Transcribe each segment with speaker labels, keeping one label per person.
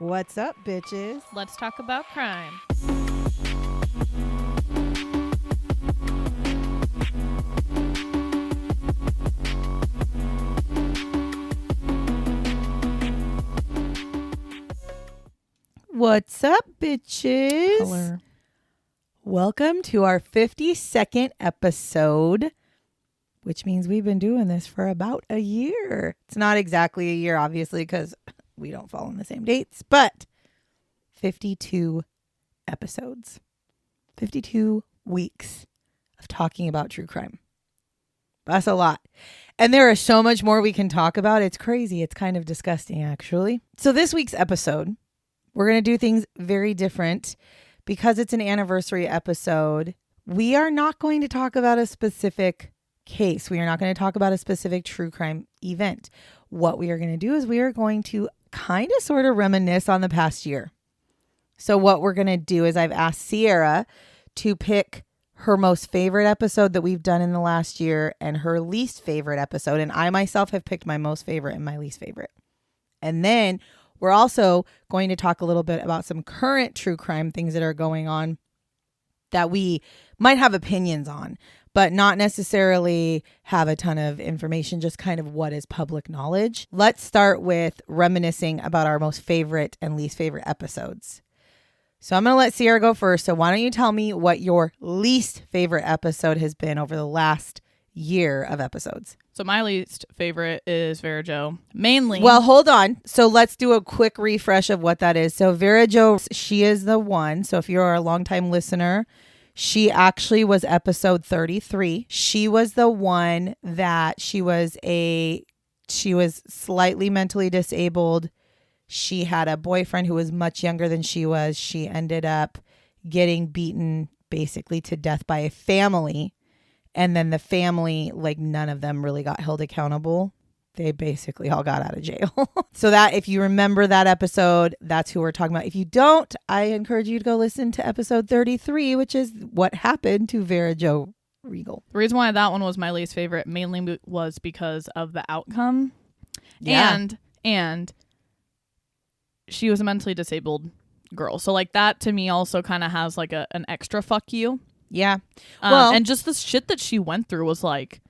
Speaker 1: What's up, bitches?
Speaker 2: Let's talk about crime.
Speaker 1: What's up, bitches?
Speaker 2: Color.
Speaker 1: Welcome to our 52nd episode, which means we've been doing this for about a year. It's not exactly a year, obviously, because we don't fall on the same dates, but 52 episodes, 52 weeks of talking about true crime. That's a lot. And there is so much more we can talk about. It's crazy. It's kind of disgusting, actually. So this week's episode, we're going to do things very different because it's an anniversary episode. We are not going to talk about a specific case. We are not going to talk about a specific true crime event. What we are going to do is we are going to kind of sort of reminisce on the past year. So what we're going to do is I've asked Sierra to pick her most favorite episode that we've done in the last year and her least favorite episode. And I myself have picked my most favorite and my least favorite. And then we're also going to talk a little bit about some current true crime things that are going on that we might have opinions on, but not necessarily have a ton of information, just kind of what is public knowledge. Let's start with reminiscing about our most favorite and least favorite episodes. So I'm going to let Sierra go first. So why don't you tell me what your least favorite episode has been over the last year of episodes?
Speaker 2: So my least favorite is Vera Jo. Mainly.
Speaker 1: Well, hold on. So let's do a quick refresh of what that is. So Vera Jo, she is the one. So if you're a longtime listener, she actually was episode 33. She was the one that she was slightly mentally disabled. She had a boyfriend who was much younger than she was. She ended up getting beaten basically to death by a family. And then the family, like none of them really got held accountable. They basically all got out of jail. So that if you remember that episode, that's who we're talking about. If you don't, I encourage you to go listen to episode 33, which is what happened to Vera Jo Regal.
Speaker 2: The reason why that one was my least favorite mainly was because of the outcome.
Speaker 1: Yeah.
Speaker 2: And she was a mentally disabled girl. So like that to me also kind of has like an extra fuck you.
Speaker 1: Yeah. Well,
Speaker 2: and just the shit that she went through was like,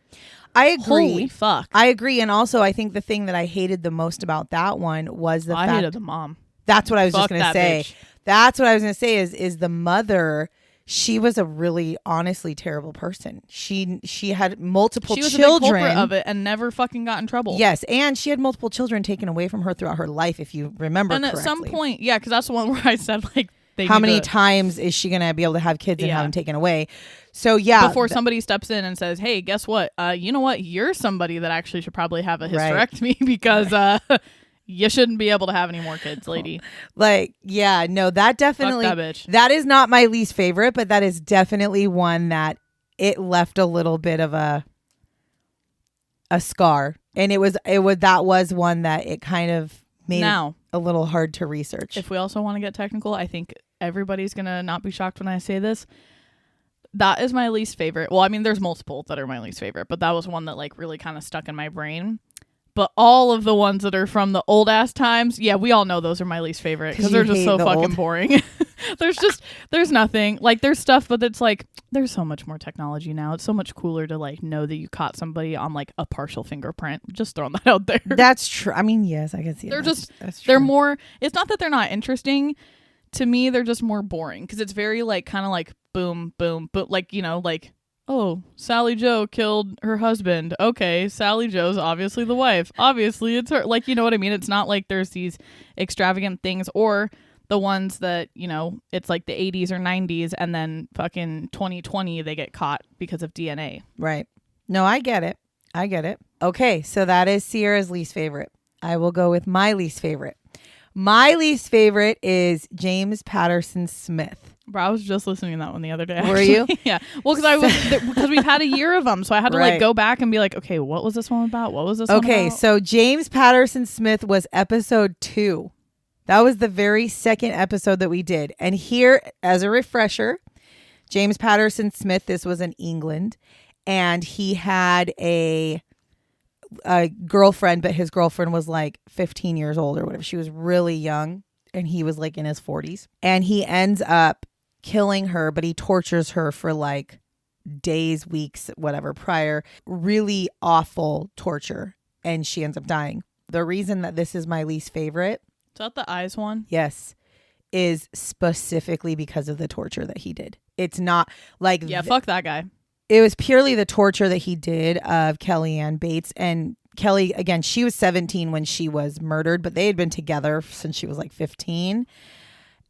Speaker 1: I agree.
Speaker 2: Holy fuck.
Speaker 1: I agree. And also I think the thing that I hated the most about that one was the fact.
Speaker 2: I hated the mom.
Speaker 1: That's what I was just going to say.
Speaker 2: Bitch.
Speaker 1: That's what I was going to say is the mother. She was a really honestly terrible person. She had multiple children.
Speaker 2: She was a big culprit of it and never fucking got in trouble.
Speaker 1: Yes, and she had multiple children taken away from her throughout her life, if you remember correctly.
Speaker 2: And at some point, yeah, because that's the one where I said like,
Speaker 1: how many times is she going to be able to have kids and have them taken away? So yeah.
Speaker 2: Before somebody steps in and says, hey, guess what? You know what? You're somebody that actually should probably have a hysterectomy because you shouldn't be able to have any more kids, lady.
Speaker 1: Like, yeah, no, that definitely,
Speaker 2: fuck that bitch.
Speaker 1: That is not my least favorite, but that is definitely one that it left a little bit of a scar. And that was one that it kind of made it a little hard to research.
Speaker 2: If we also want to get technical, I think everybody's going to not be shocked when I say this. That is my least favorite. Well, I mean, there's multiple that are my least favorite, but that was one that like really kind of stuck in my brain. But all of the ones that are from the old ass times, yeah, we all know those are my least favorite because they're just so fucking boring. There's nothing. Like there's stuff, but it's like, there's so much more technology now. It's so much cooler to like know that you caught somebody on like a partial fingerprint. Just throwing that out there.
Speaker 1: That's true. I mean, yes, I can see it.
Speaker 2: They're more, it's not that they're not interesting. To me, they're just more boring because it's very like kind of like boom, boom, but like, you know, like, oh, Sally Jo killed her husband. Okay, Sally Jo's obviously the wife. Obviously, it's her. Like, you know what I mean? It's not like there's these extravagant things or the ones that, you know, it's like the 80s or 90s and then fucking 2020 they get caught because of DNA.
Speaker 1: Right. No, I get it. Okay, so that is Sierra's least favorite. I will go with my least favorite. My least favorite is James Patterson Smith.
Speaker 2: Bro, I was just listening to that one the other day.
Speaker 1: Were you?
Speaker 2: Yeah. Well, because we've had a year of them, so I had to like go back and be like, okay, what was this one about? What was this one about?
Speaker 1: Okay, so James Patterson Smith was episode 2. That was the very second episode that we did. And here, as a refresher, James Patterson Smith, this was in England, and he had a girlfriend, but his girlfriend was like 15 years old or whatever. She was really young. and he was like in his 40s. And he ends up killing her, but he tortures her for like days, weeks, whatever prior. Really awful torture. And she ends up dying. The reason that this is my least favorite.
Speaker 2: Is that the eyes one?
Speaker 1: Yes. Is specifically because of the torture that he did. It's not like...
Speaker 2: Yeah, fuck that guy.
Speaker 1: It was purely the torture that he did of Kellyanne Bates. And Kelly, again, she was 17 when she was murdered, but they had been together since she was like 15.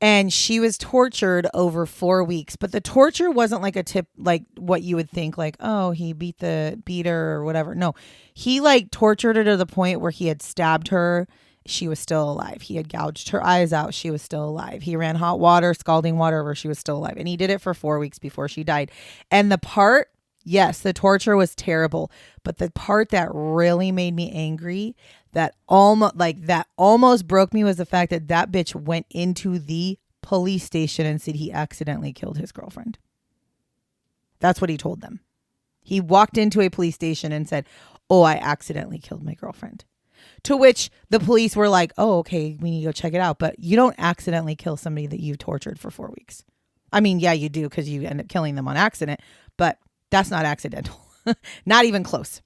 Speaker 1: And she was tortured over 4 weeks. But the torture wasn't like a tip, like what you would think, like, oh, he beat her or whatever. No, he like tortured her to the point where he had stabbed her. She was still alive. He had gouged her eyes out. She was still alive. He ran hot water, scalding water over. She was still alive. And he did it for 4 weeks before she died. And the part, yes, the torture was terrible. But the part that really made me angry, that almost broke me, was the fact that that bitch went into the police station and said he accidentally killed his girlfriend. That's what he told them. He walked into a police station and said, oh, I accidentally killed my girlfriend. To which the police were like, oh, okay, we need to go check it out. But you don't accidentally kill somebody that you've tortured for 4 weeks. I mean, yeah, you do, because you end up killing them on accident. But that's not accidental. Not even close.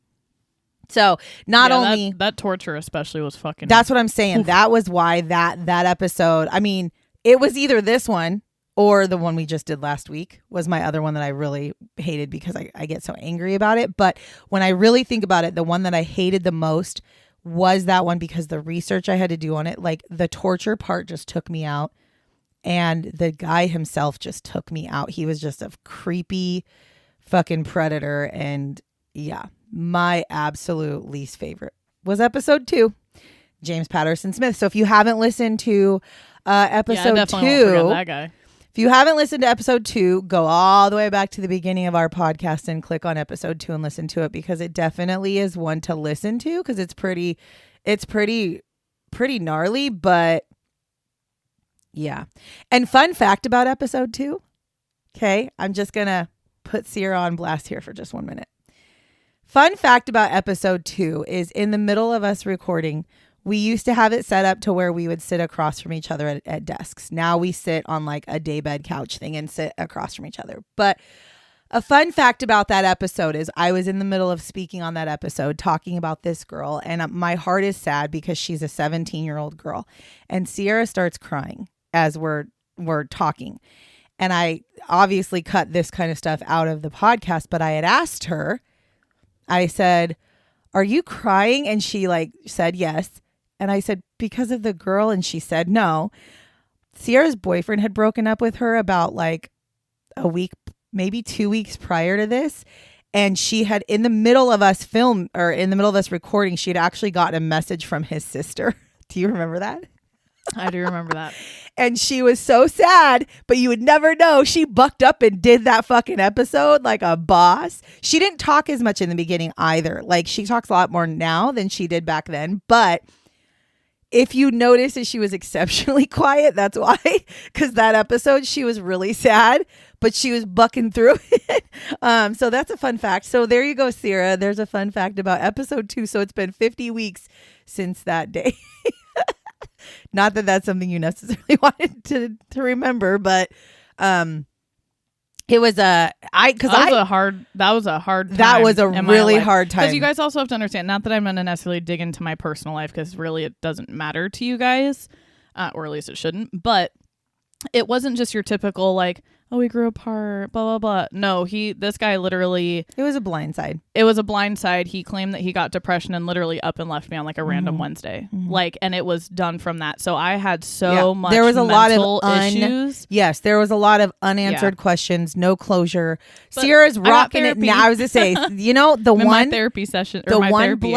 Speaker 1: So not only...
Speaker 2: That torture especially was fucking...
Speaker 1: That's what I'm saying. Oof. That was why that episode... I mean, it was either this one or the one we just did last week was my other one that I really hated because I get so angry about it. But when I really think about it, the one that I hated the most was that one because the research I had to do on it, like the torture part just took me out. And the guy himself just took me out. He was just a creepy fucking predator. And yeah, my absolute least favorite was episode 2, James Patterson Smith. So if you haven't listened to episode 2,
Speaker 2: won't forget that guy.
Speaker 1: If you haven't listened to episode 2, go all the way back to the beginning of our podcast and click on episode 2 and listen to it, because it definitely is one to listen to, because it's pretty gnarly, but yeah. And fun fact about episode 2. Okay. I'm just going to put Sierra on blast here for just 1 minute. Fun fact about episode 2 is in the middle of us recording, we used to have it set up to where we would sit across from each other at desks. Now we sit on like a daybed couch thing and sit across from each other. But a fun fact about that episode is I was in the middle of speaking on that episode talking about this girl, and my heart is sad because she's a 17-year-old girl, and Sierra starts crying as we're talking. And I obviously cut this kind of stuff out of the podcast, but I had asked her, I said, are you crying? And she like said yes. And I said, because of the girl? And she said, no. Sierra's boyfriend had broken up with her about like a week, maybe 2 weeks prior to this. And she had, in the middle of us recording, she had actually gotten a message from his sister. Do you remember that?
Speaker 2: I do remember that.
Speaker 1: And she was so sad, but you would never know. She bucked up and did that fucking episode like a boss. She didn't talk as much in the beginning either. Like she talks a lot more now than she did back then. But if you notice that she was exceptionally quiet, that's why. Because that episode, she was really sad, but she was bucking through it. So that's a fun fact. So there you go, Sierra. There's a fun fact about episode 2. So it's been 50 weeks since that day. Not that that's something you necessarily wanted to remember, but it was a hard time.
Speaker 2: That was a
Speaker 1: really hard time.
Speaker 2: Because you guys also have to understand, not that I'm going to necessarily dig into my personal life, because really it doesn't matter to you guys, or at least it shouldn't. But it wasn't just your typical like, oh, we grew apart, blah, blah, blah. No, this guy literally... It was a blindside. He claimed that he got depression and literally up and left me on like a random Wednesday. Mm-hmm. Like, and it was done from that. So I had so much
Speaker 1: there was a
Speaker 2: mental
Speaker 1: lot of
Speaker 2: issues.
Speaker 1: Yes, there was a lot of unanswered questions, no closure. But Sierra's rocking it now. I was just say, you know,
Speaker 2: my therapy session, or my therapy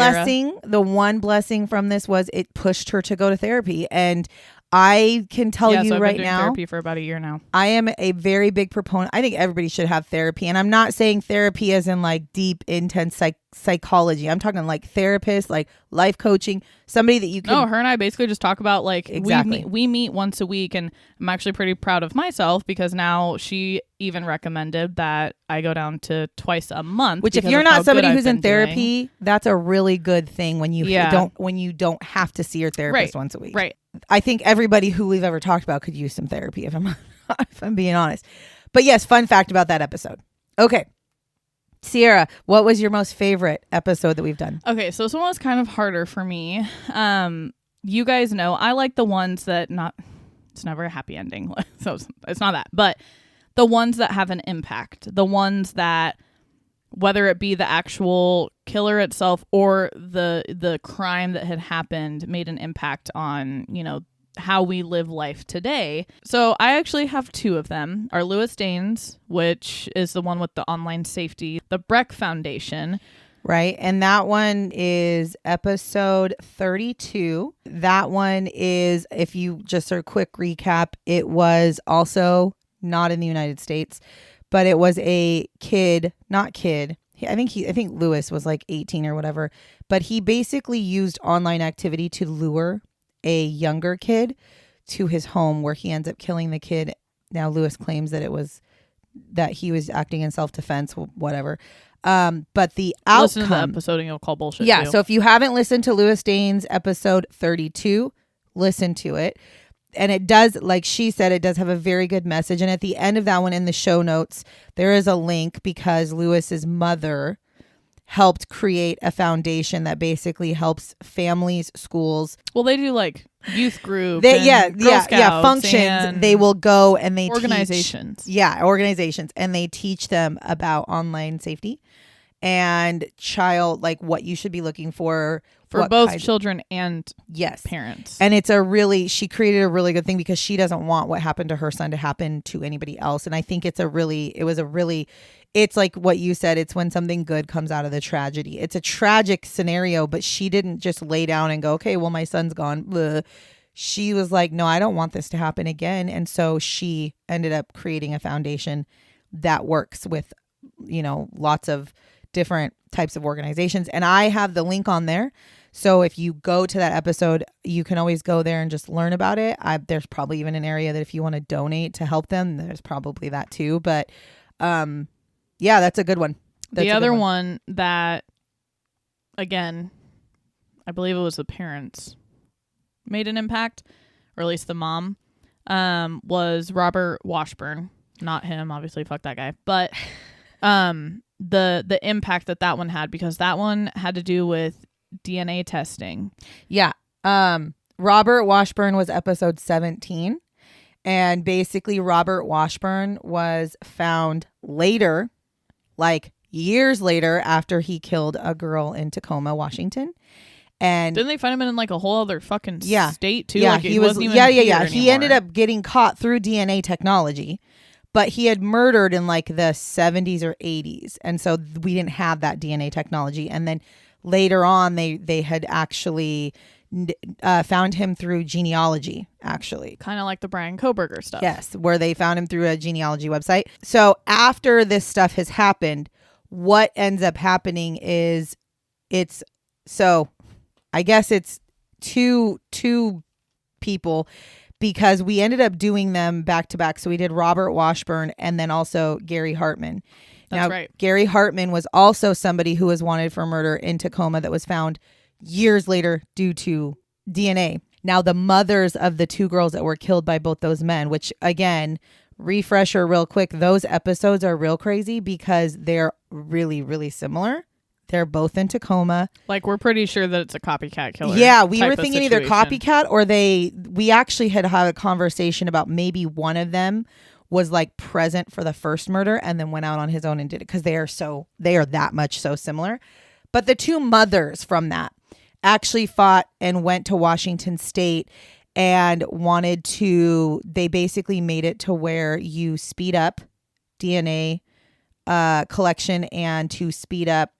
Speaker 1: the one blessing from this was it pushed her to go to therapy. And I can tell you
Speaker 2: so I've
Speaker 1: right
Speaker 2: been doing
Speaker 1: now,
Speaker 2: therapy for about a year now.
Speaker 1: I am a very big proponent. I think everybody should have therapy. And I'm not saying therapy as in like deep, intense psychology. I'm talking like therapist, like life coaching, somebody that you can...
Speaker 2: No, her and I basically just talk about like,
Speaker 1: exactly.
Speaker 2: we meet once a week, and I'm actually pretty proud of myself because now she even recommended that I go down to twice a month.
Speaker 1: Which, if
Speaker 2: because
Speaker 1: you're
Speaker 2: of how
Speaker 1: not somebody
Speaker 2: good
Speaker 1: who's
Speaker 2: I've
Speaker 1: in
Speaker 2: been
Speaker 1: therapy,
Speaker 2: doing.
Speaker 1: that's a really good thing when you
Speaker 2: Yeah.
Speaker 1: don't have to see your therapist once a week.
Speaker 2: Right.
Speaker 1: I think everybody who we've ever talked about could use some therapy if I'm being honest. But yes, fun fact about that episode. Okay. Sierra, what was your most favorite episode that we've done?
Speaker 2: Okay, so this one was kind of harder for me. You guys know I like the ones that it's never a happy ending, so it's not that, but the ones that have an impact, the ones that, whether it be the actual killer itself or the crime that had happened, made an impact on, how we live life today. So I actually have two of them. Our Lewis Danes, which is the one with the online safety, the Breck Foundation.
Speaker 1: Right. And that one is episode 32. That one is, if you just a quick recap, it was also not in the United States, but it was a kid, not kid. I think Lewis was like 18 or whatever, but he basically used online activity to lure a younger kid to his home where he ends up killing the kid. Now Lewis claims that he was acting in self-defense, whatever. But the outcome,
Speaker 2: listen to the episode and you'll call bullshit.
Speaker 1: Yeah.
Speaker 2: Too.
Speaker 1: So if you haven't listened to Lewis Danes episode 32, listen to it. And it does, like she said, it does have a very good message. And at the end of that one in the show notes, there is a link because Lewis's mother helped create a foundation that basically helps families, schools.
Speaker 2: Well, they do like youth groups.
Speaker 1: Functions. They will go and they
Speaker 2: organizations.
Speaker 1: Organizations, and they teach them about online safety and child, like what you should be looking for
Speaker 2: both children and parents.
Speaker 1: And she created a really good thing because she doesn't want what happened to her son to happen to anybody else. And I think it's like what you said, it's when something good comes out of the tragedy. It's a tragic scenario, but she didn't just lay down and go, okay, well, my son's gone. Blah. She was like, no, I don't want this to happen again. And so she ended up creating a foundation that works with, lots of different types of organizations. And I have the link on there. So if you go to that episode, you can always go there and just learn about it. There's probably even an area that if you want to donate to help them, there's probably that too. But that's a good one.
Speaker 2: The other one that, again, I believe it was the parents made an impact, or at least the mom, was Robert Washburn. Not him, obviously, fuck that guy. But the impact that one had, because that one had to do with DNA testing.
Speaker 1: Yeah. Robert Washburn was episode 17. And basically, Robert Washburn was found later, like years later, after he killed a girl in Tacoma, Washington. And
Speaker 2: didn't they find him in like a whole other fucking state too?
Speaker 1: Yeah,
Speaker 2: like
Speaker 1: he was.
Speaker 2: Wasn't even
Speaker 1: Yeah. He ended up getting caught through DNA technology, but he had murdered in like the 70s or 80s, and so we didn't have that DNA technology. And then later on, they had actually found him through genealogy, actually.
Speaker 2: Kind of like the Brian Koberger stuff.
Speaker 1: Yes, where they found him through a genealogy website. So after this stuff has happened, what ends up happening is I guess it's two people, because we ended up doing them back to back. So we did Robert Washburn and then also Gary Hartman.
Speaker 2: That's right.
Speaker 1: Gary Hartman was also somebody who was wanted for murder in Tacoma that was found years later due to DNA. Now, the mothers of the two girls that were killed by both those men, which again, refresher real quick, those episodes are real crazy because they're really, really similar. They're both in Tacoma.
Speaker 2: Like, we're pretty sure that it's a copycat killer.
Speaker 1: Yeah, we were thinking either copycat or we actually had a conversation about maybe one of them was like present for the first murder and then went out on his own and did it, because they are that much so similar. But the two mothers from that actually fought and went to Washington State and they basically made it to where you speed up DNA collection and to speed up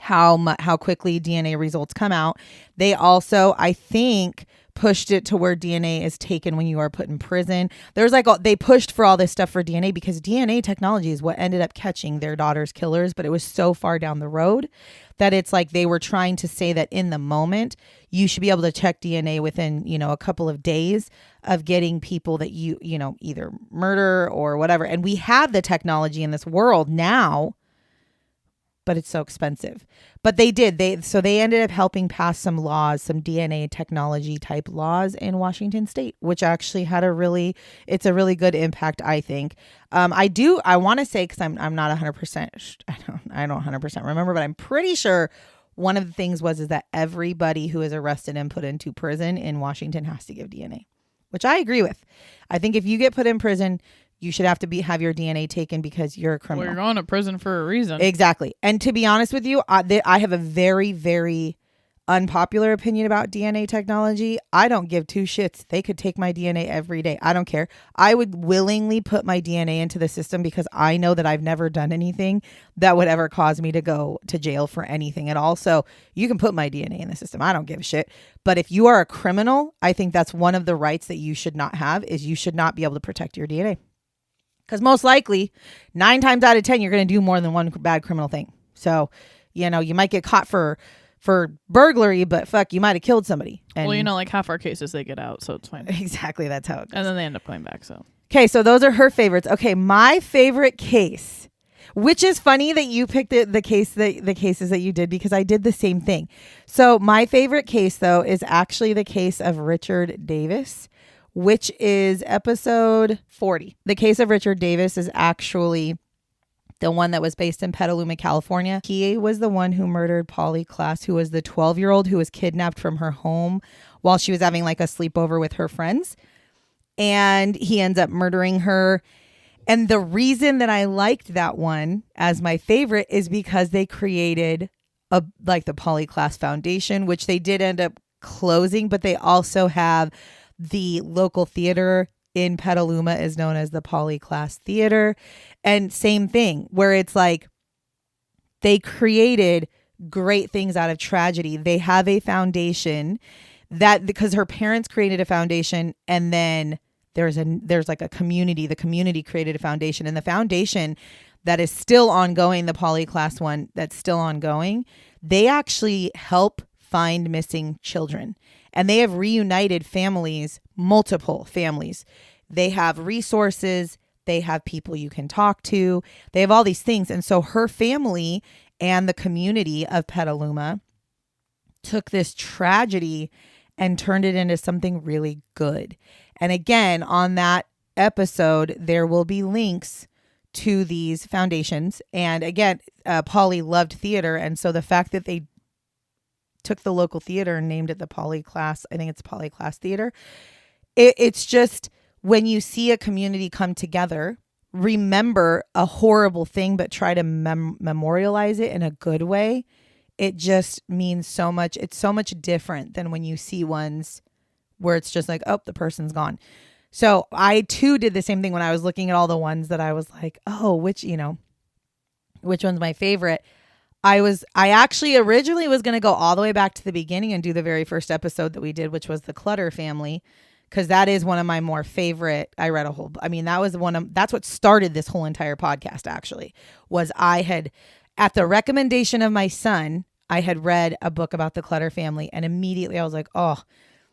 Speaker 1: how quickly DNA results come out. They also, I think, pushed it to where DNA is taken when you are put in prison. There's like, they pushed for all this stuff for DNA because DNA technology is what ended up catching their daughter's killers. But it was so far down the road that it's like they were trying to say that in the moment, you should be able to check DNA within, a couple of days of getting people that either murder or whatever. And we have the technology in this world now, but it's so expensive. But they ended up helping pass some laws, some DNA technology type laws in Washington state, which actually had it's a really good impact, I think. I want to say, cause I'm not 100%, I don't 100% remember, but I'm pretty sure one of the things is that everybody who is arrested and put into prison in Washington has to give DNA, which I agree with. I think if you get put in prison, you should have to have your DNA taken because you're a criminal.
Speaker 2: Well, you're going to prison for a reason.
Speaker 1: Exactly. And to be honest with you, I have a very, very unpopular opinion about DNA technology. I don't give two shits. They could take my DNA every day. I don't care. I would willingly put my DNA into the system because I know that I've never done anything that would ever cause me to go to jail for anything at all. So you can put my DNA in the system. I don't give a shit. But if you are a criminal, I think that's one of the rights that you should not have, is you should not be able to protect your DNA. Because most likely, 9 times out of 10, you're going to do more than one bad criminal thing. So, you might get caught for burglary, but fuck, you might have killed somebody. And
Speaker 2: well, like half our cases, they get out, so it's fine.
Speaker 1: Exactly, that's how it goes.
Speaker 2: And then they end up going back, so.
Speaker 1: Okay, so those are her favorites. Okay, my favorite case, which is funny that you picked the cases that you did, because I did the same thing. So my favorite case, though, is actually the case of Richard Davis, which is episode 40. The case of Richard Davis is actually the one that was based in Petaluma, California. He was the one who murdered Polly Klaas, who was the 12-year-old who was kidnapped from her home while she was having like a sleepover with her friends. And he ends up murdering her. And the reason that I liked that one as my favorite is because they created the Polly Klaas Foundation, which they did end up closing, but they also have the local theater in Petaluma is known as the Polly Klaas Theater. And same thing, where it's like they created great things out of tragedy. They have a foundation that, because her parents created a foundation, and then there's like a community. The community created a foundation, and the foundation that is still ongoing, the Polly Klaas one that's still ongoing, they actually help find missing children. And they have reunited families, multiple families. They have resources. They have people you can talk to. They have all these things. And so her family and the community of Petaluma took this tragedy and turned it into something really good. And again, on that episode, there will be links to these foundations. And again, Polly loved theater. And so the fact that they took the local theater and named it the Polly Klaas, I think it's Polly Klaas Theater. It's just, when you see a community come together, remember a horrible thing, but try to memorialize it in a good way. It just means so much. It's so much different than when you see ones where it's just like, oh, the person's gone. So I too did the same thing when I was looking at all the ones that I was like, oh, which one's my favorite? I actually originally was going to go all the way back to the beginning and do the very first episode that we did, which was the Clutter family, because that is one of my more favorite. That's what started this whole entire podcast, actually, was I had, at the recommendation of my son, I had read a book about the Clutter family, and immediately I was like, oh,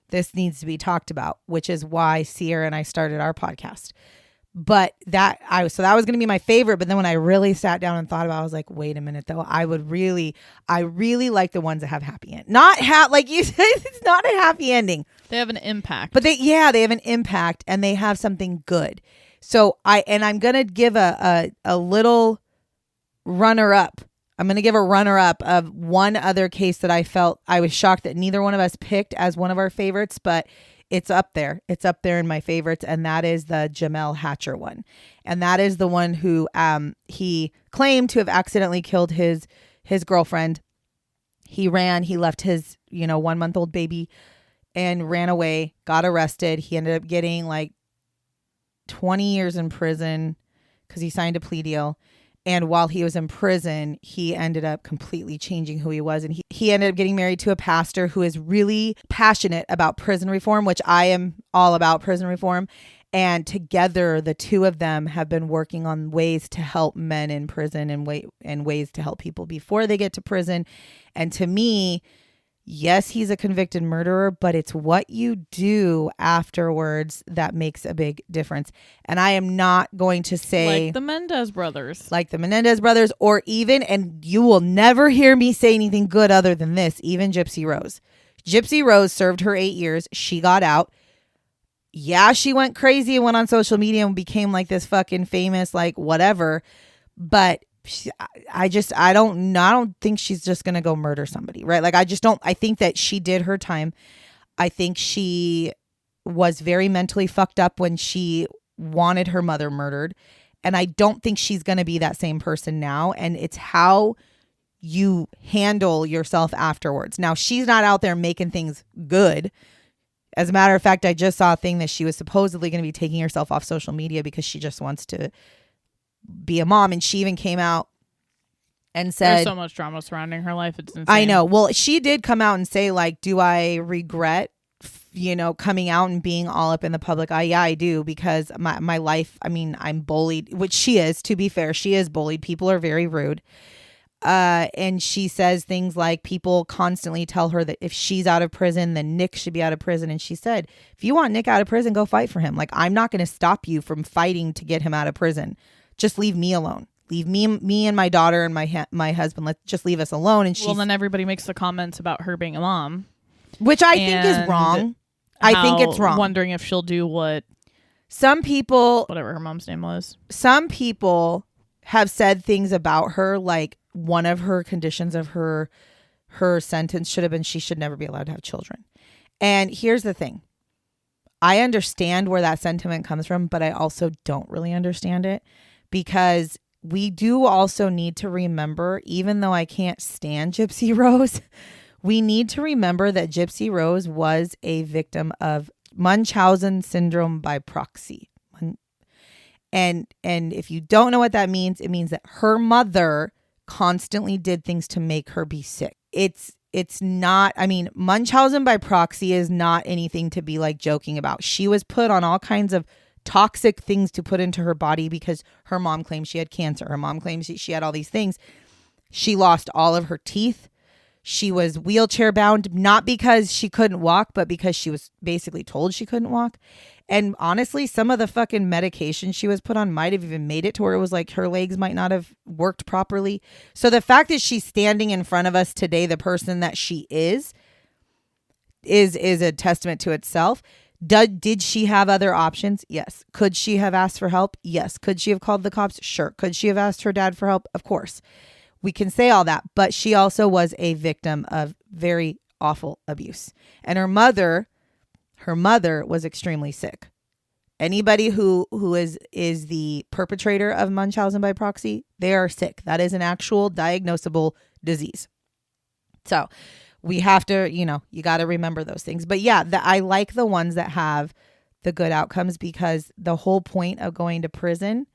Speaker 1: this needs to be talked about, which is why Sierra and I started our podcast. But that was going to be my favorite. But then when I really sat down and thought about it, I was like, wait a minute though. I really like the ones that have happy end. Like you said, it's not a happy ending.
Speaker 2: They have an impact.
Speaker 1: But they have an impact, and they have something good. So I'm going to give a little runner up. I'm going to give a runner up of one other case that I felt I was shocked that neither one of us picked as one of our favorites, but it's up there. It's up there in my favorites. And that is the Jamel Hatcher one. And that is the one who he claimed to have accidentally killed his girlfriend. He left his 1-month-old baby and ran away, got arrested. He ended up getting like 20 years in prison because he signed a plea deal. And while he was in prison, he ended up completely changing who he was. And he ended up getting married to a pastor who is really passionate about prison reform, which I am all about prison reform. And together, the two of them have been working on ways to help men in prison and ways to help people before they get to prison. And to me, yes, he's a convicted murderer, but it's what you do afterwards that makes a big difference. And I am not going to say
Speaker 2: like the Menendez brothers,
Speaker 1: or even, and you will never hear me say anything good other than this, even Gypsy Rose. Gypsy Rose served her 8 years. She got out. Yeah, she went crazy and went on social media and became like this fucking famous, like whatever. But I don't think she's just going to go murder somebody, right? Like, I think that she did her time. I think she was very mentally fucked up when she wanted her mother murdered. And I don't think she's going to be that same person now. And it's how you handle yourself afterwards. Now, she's not out there making things good. As a matter of fact, I just saw a thing that she was supposedly going to be taking herself off social media because she just wants to be a mom. And she even came out and said,
Speaker 2: there's so much drama surrounding her life. It's insane.
Speaker 1: I know. Well, she did come out and say, like, do I regret, coming out and being all up in the public eye? Yeah, I do, because my life, I mean, I'm bullied, which she is, to be fair. She is bullied. People are very rude. And she says things like people constantly tell her that if she's out of prison, then Nick should be out of prison. And she said, if you want Nick out of prison, go fight for him. Like, I'm not going to stop you from fighting to get him out of prison. Just leave me alone. Leave me and my daughter and my husband. Let's just leave us alone. And
Speaker 2: well, then everybody makes the comments about her being a mom,
Speaker 1: which I think is wrong. I think it's wrong.
Speaker 2: Wondering if she'll do what
Speaker 1: some people,
Speaker 2: whatever her mom's name was.
Speaker 1: Some people have said things about her, like one of her conditions of her sentence should have been she should never be allowed to have children. And here's the thing. I understand where that sentiment comes from, but I also don't really understand it, because we do also need to remember, even though I can't stand Gypsy Rose, we need to remember that Gypsy Rose was a victim of Munchausen syndrome by proxy. And if you don't know what that means, it means that her mother constantly did things to make her be sick. It's not, I mean, Munchausen by proxy is not anything to be like joking about. She was put on all kinds of toxic things to put into her body because her mom claims she had cancer. Her mom claims she had all these things. She lost all of her teeth. She was wheelchair bound, not because she couldn't walk, but because she was basically told she couldn't walk. And honestly, some of the fucking medication she was put on might have even made it to where it was like her legs might not have worked properly. So the fact that she's standing in front of us today, the person that she is a testament to itself. Did she have other options? Yes. Could she have asked for help? Yes. Could she have called the cops? Sure. Could she have asked her dad for help? Of course. We can say all that, but she also was a victim of very awful abuse. And her mother was extremely sick. Anybody who is the perpetrator of Munchausen by proxy, they are sick. That is an actual diagnosable disease. So we have to, you got to remember those things. But yeah, I like the ones that have the good outcomes, because the whole point of going to prison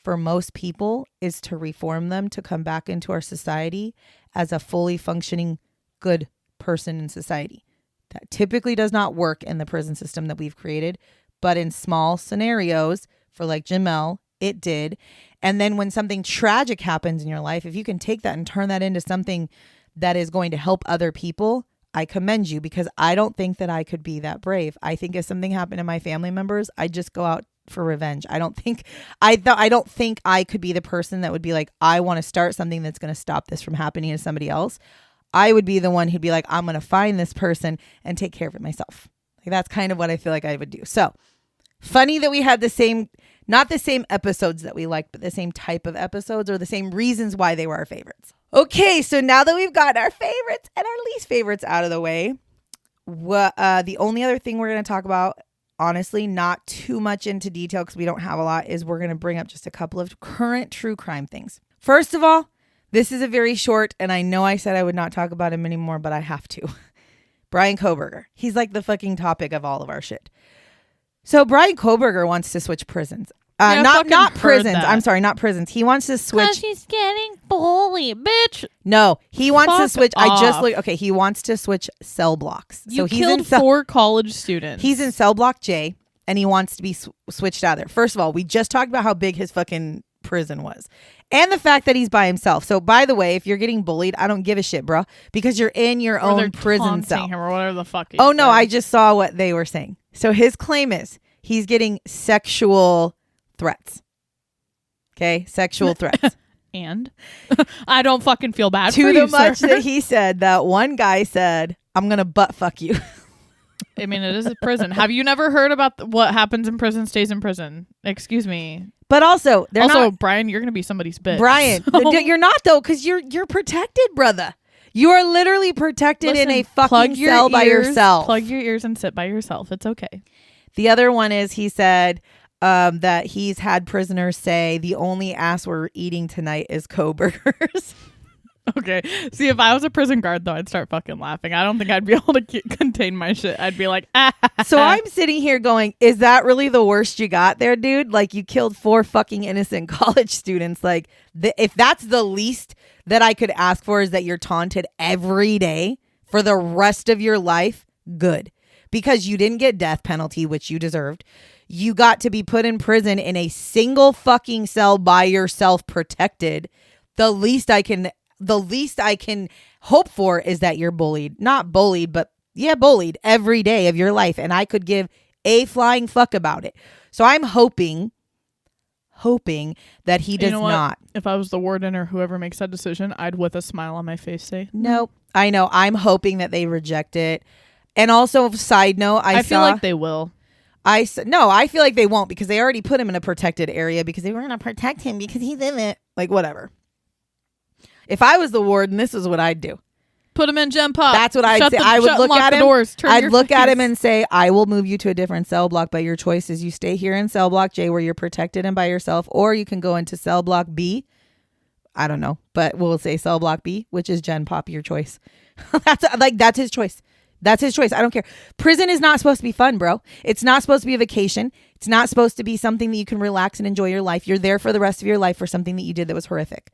Speaker 1: for most people is to reform them, to come back into our society as a fully functioning good person in society. That typically does not work in the prison system that we've created, but in small scenarios for like Jamel, it did. And then when something tragic happens in your life, if you can take that and turn that into something that is going to help other people, I commend you, because I don't think that I could be that brave. I think if something happened to my family members, I'd just go out for revenge. I don't think I could be the person that would be like, I want to start something that's going to stop this from happening to somebody else. I would be the one who'd be like, I'm going to find this person and take care of it myself. Like, that's kind of what I feel like I would do. So funny that we had not the same episodes that we liked, but the same type of episodes, or the same reasons why they were our favorites. Okay, so now that we've got our favorites and our least favorites out of the way, the only other thing we're going to talk about, honestly, not too much into detail because we don't have a lot, is we're going to bring up just a couple of current true crime things. First of all, this is a very short, and I know I said I would not talk about him anymore, but I have to. Brian Koberger. He's like the fucking topic of all of our shit. So Brian Koberger wants to switch prisons. Not prisons. I'm sorry, not prisons. He wants to switch.
Speaker 2: She's getting bullied, bitch.
Speaker 1: No, he wants to switch.
Speaker 2: Off.
Speaker 1: I just look. Okay, he wants to switch cell blocks.
Speaker 2: You killed 4 college students.
Speaker 1: He's in cell block J, and he wants to be switched out of there. First of all, we just talked about how big his fucking prison was, and the fact that he's by himself. So, by the way, if you're getting bullied, I don't give a shit, bro, because you're in your own prison cell.
Speaker 2: Him or whatever the fuck.
Speaker 1: Oh no, I just saw what they were saying. So his claim is he's getting sexual threats. Okay, sexual threats.
Speaker 2: And I don't fucking feel bad
Speaker 1: to
Speaker 2: for
Speaker 1: the
Speaker 2: you,
Speaker 1: much
Speaker 2: sir.
Speaker 1: that he said that one guy said, "I'm gonna butt fuck you."
Speaker 2: I mean, it is a prison. Have you never heard about what happens in prison stays in prison? Excuse me.
Speaker 1: But also,
Speaker 2: Brian, you're gonna be somebody's bitch.
Speaker 1: Brian,
Speaker 2: so.
Speaker 1: You're not though, because you're protected, brother. You are literally protected in a fucking cell by yourself.
Speaker 2: Plug your ears and sit by yourself. It's okay.
Speaker 1: The other one is he said that he's had prisoners say the only ass we're eating tonight is co-burgers.
Speaker 2: Okay. See, if I was a prison guard, though, I'd start fucking laughing. I don't think I'd be able to contain my shit. I'd be like, ah.
Speaker 1: So I'm sitting here going, is that really the worst you got there, dude? Like, you killed 4 fucking innocent college students. Like, if that's the least that I could ask for is that you're taunted every day for the rest of your life, good. Because you didn't get death penalty, which you deserved. You got to be put in prison in a single fucking cell by yourself, protected. The least I can hope for is that you're bullied. Not bullied, but yeah, bullied every day of your life. And I could give a flying fuck about it. So I'm hoping that he does not.
Speaker 2: If I was the warden or whoever makes that decision, I'd with a smile on my face say,
Speaker 1: nope. I know. I'm hoping that they reject it. And also, side note, I
Speaker 2: feel like they will.
Speaker 1: I feel like they won't, because they already put him in a protected area because they were going to protect him because he's in it. Like, whatever. If I was the warden, this is what I'd do.
Speaker 2: Put him in Gen Pop.
Speaker 1: That's what I'd say. I would look at him. I'd look at him
Speaker 2: face.
Speaker 1: and say, I will move you to a different cell block, but your choice is you stay here in cell block J where you're protected and by yourself, or you can go into cell block B. I don't know, but we'll say cell block B, which is Gen Pop, your choice. That's his choice. That's his choice. I don't care. Prison is not supposed to be fun, bro. It's not supposed to be a vacation. It's not supposed to be something that you can relax and enjoy your life. You're there for the rest of your life for something that you did that was horrific.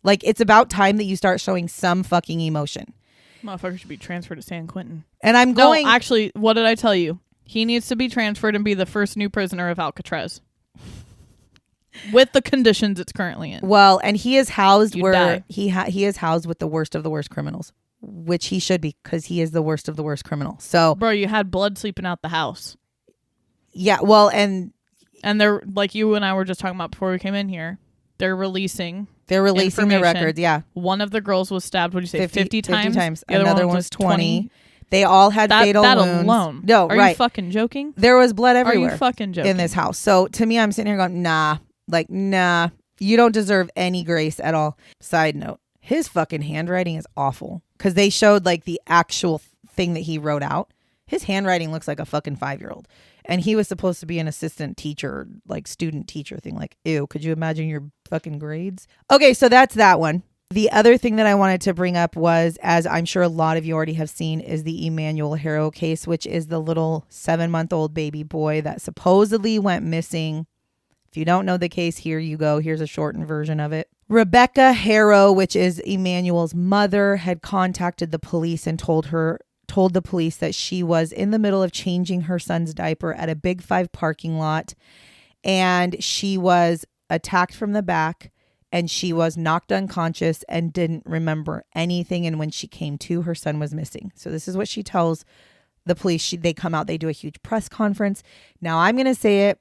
Speaker 1: Like, it's about time that you start showing some fucking emotion.
Speaker 2: Motherfucker should be transferred to San Quentin.
Speaker 1: And I'm going...
Speaker 2: No, actually, what did I tell you? He needs to be transferred and be the first new prisoner of Alcatraz. With the conditions it's currently in.
Speaker 1: Well, and he is housed he is housed with the worst of the worst criminals. Which he should be, because he is the worst of the worst criminal. So,
Speaker 2: bro, you had blood sleeping out the house.
Speaker 1: Yeah, well, and
Speaker 2: they're like you and I were just talking about before we came in here. They're releasing
Speaker 1: the records. Yeah,
Speaker 2: one of the girls was stabbed. What did you say? 50 times.
Speaker 1: 50 times.
Speaker 2: The other
Speaker 1: Another one was 20. They all had fatal wounds. That
Speaker 2: alone.
Speaker 1: No,
Speaker 2: Are you fucking joking?
Speaker 1: There was blood everywhere.
Speaker 2: Are you fucking joking?
Speaker 1: In this house. So to me, I'm sitting here going, nah, you don't deserve any grace at all. Side note. His fucking handwriting is awful, because they showed like the actual thing that he wrote out. His handwriting looks like a fucking 5-year-old, and he was supposed to be an assistant teacher, like student teacher thing. Like, ew, could you imagine your fucking grades? Okay, so that's that one. The other thing that I wanted to bring up was, as I'm sure a lot of you already have seen, is the Emmanuel Harrow case, which is the little 7-month-old baby boy that supposedly went missing. If you don't know the case, here you go. Here's a shortened version of it. Rebecca Harrow, which is Emmanuel's mother, had contacted the police and told the police that she was in the middle of changing her son's diaper at a Big 5 parking lot, and she was attacked from the back, and she was knocked unconscious and didn't remember anything. And when she came to, her son was missing. So this is what she tells the police. They come out, they do a huge press conference. Now I'm going to say it.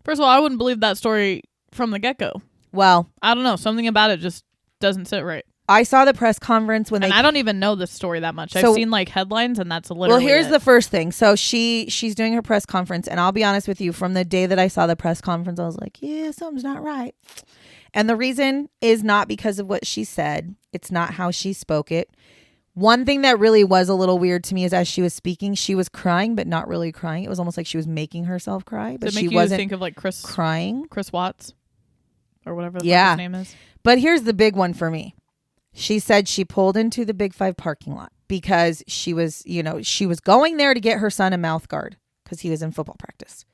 Speaker 2: First of all, I wouldn't believe that story from the get-go.
Speaker 1: Well,
Speaker 2: I don't know. Something about it just doesn't sit right.
Speaker 1: I saw the press conference when
Speaker 2: I don't even know this story that much. I've seen like headlines, and that's literally
Speaker 1: Well, here's the first thing. So she's doing her press conference, and I'll be honest with you, from the day that I saw the press conference, I was like, yeah, something's not right. And the reason is not because of what she said. It's not how she spoke it. One thing that really was a little weird to me is, as she was speaking, she was crying, but not really crying. It was almost like she was making herself cry, but she wasn't
Speaker 2: think of like Chris Watts or whatever his name is.
Speaker 1: But here's the big one for me. She said she pulled into the Big 5 parking lot because she was going there to get her son a mouth guard because he was in football practice.